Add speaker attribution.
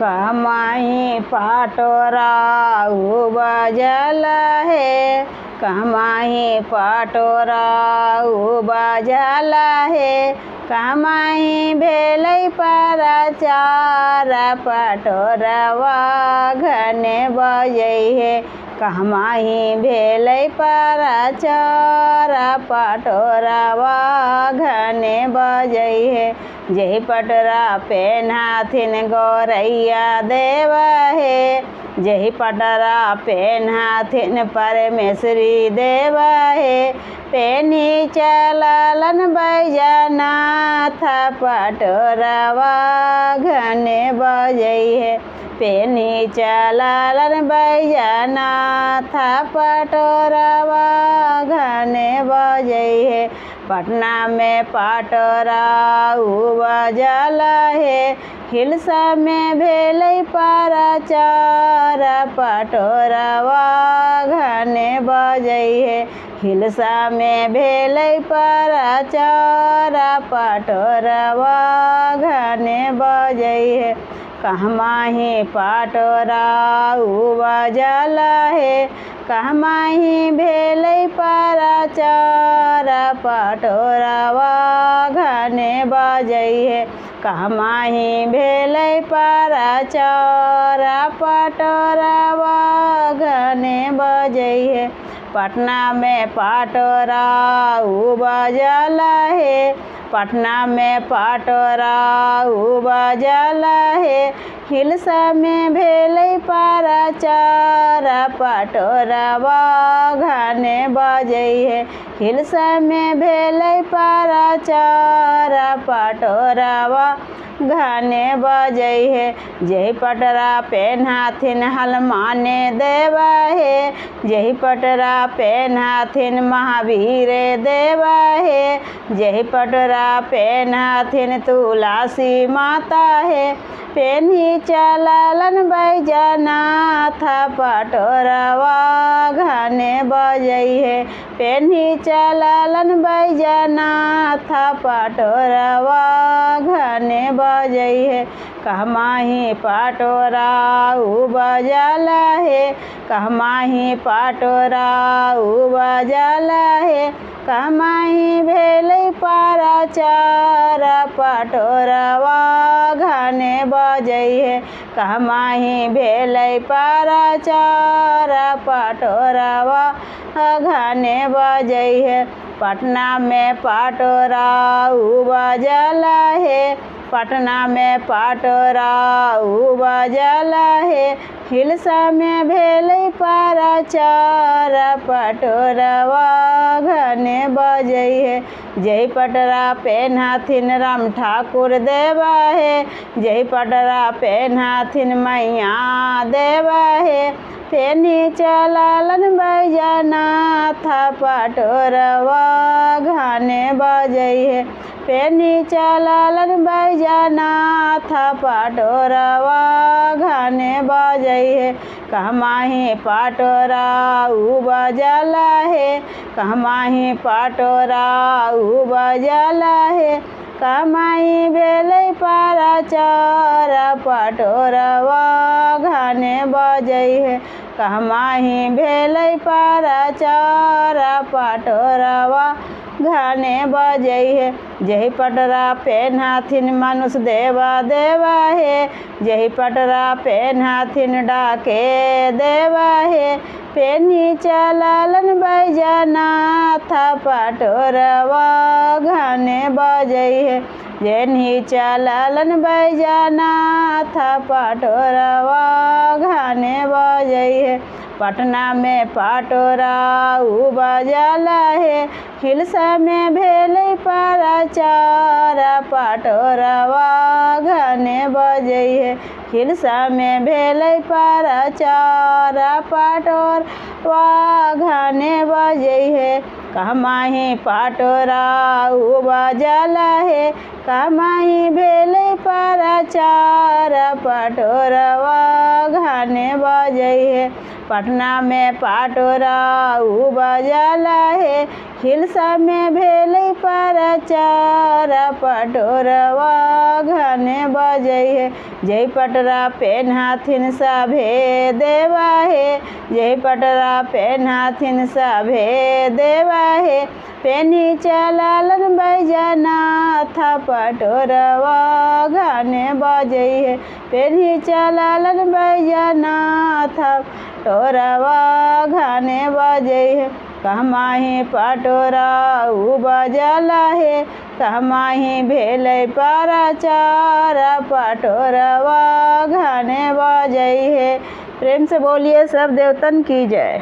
Speaker 1: कहमाही पाटोरा बजल हे, कहमाही पाटोरा बजल हे, कहमाही भेलै प्रचार पाटोरवा घने बजै हे, कहमाही भेलै प्रचार पाटोरवा घने बजै हे। जही पटरा पेन्हाथिन गौरैया देव हे, जही पटरा पेन्हाथिन परमेश्वरी देव हे, पेन्ही चललन बैजनाथ पाटोरवा घने बजै हे, पेन्ही चललन बैजनाथ पाटोरवा घने बजै हे। पटना में पाटोरा बजल हे, हिल्सा में भेलै प्रचार पाटोरवा घने बजै हे, हिल्सा में भेलै प्रचार पाटोरवा घने बजै हे। कहमाही पाटोरा बजल हे, कहमाही भेलै प्रचार पाटोरवा घने बजै हे, कहमाही भेलै प्रचार पाटोरवा घने बजै हे। पटना में पाटोरा बजल हे, पटना में पाटोरा बजल हे, हिल्सा में भेलै प्रचार पाटोरवा घने बजै हे, हिल्सा में भेलै प्रचार पाटोरवा घने बजै हे। जही पटरा पेन्हाथिन हनुमाने देव हे, जही पटरा पेन्हाथिन महावीर देव हे, जही पटरा पेन्हाथिन तुलसी माता हे, पेन्ही चललन बैजनाथ पाटोरवा घने बजै हे, पेन्ही चललन बैजनाथ पाटोरवा घने बजै हे। कहमाही पाटोरा बजल हे, कहमाही पाटोरा बजल हे, कहमाही भेलै प्रचार पाटोरवा घने बजै हे, कहमाही भेलै प्रचार पाटोरवा घने बजै हे। पटना में पाटोरा बजल हे, पटना में पाटोरा बजल हे, हिल्सा में भेलै प्रचार पाटोरवा घने बजै हे। जही पटरा पेन्हाथिन राम ठाकुर देव हे, जही पटरा पेन्हाथिन मैया देव हे, पेन्ही चललन बैजनाथ पाटोरवा घने बजै हे, पेन्ही चललन बैजनाथ पाटोरवा घने बजै हे। कहमाही पाटोरा बजल हे, कहमाही पाटोरा बजल हे, कहमाही भेलै प्रचार पाटोरवा घने बजै हे, कहमाही भेलै प्रचार पाटोरवा घने बजै हे। जही पटरा पेन्हाथिन मनुष्य देव देव हे, जही पटरा पेन्हाथिन डाके देव हे, पेन्ही चललन बैजनाथ पाटोरवा घने बजै हे, जेन्ही चललन बैजनाथ पाटोरवा घने बजै हे। पटना में पाटोरा बजल हे, हिल्सा में भेलै प्रचार पाटोरवा घने बजै हे, हिल्सा में भेलै प्रचार पाटोरवा घने बजै हे। कहमाही पाटोरा बजल हे, कहमाही भेलै प्रचार पाटोरवा घने बजै हे, पटना में पाटोरा बजाला है, हिलसा में भेलै प्रचार पटोरवा घने बजै है। जय पटरा पेन्हाथिन सभे देवा है, जय पटरा पेन्हाथिन सभे देवा है। पेनी चलालन बैजनाथ पटोरवा घने बजै है, पेनी चलालन बैजनाथ पटोरवा घने बजै है। कहमाही पटोरा बजाला है, कहमाही भेलै प्रचार पटोरवा घने बजै है। प्रेम से बोलिए सब देवतन की जय।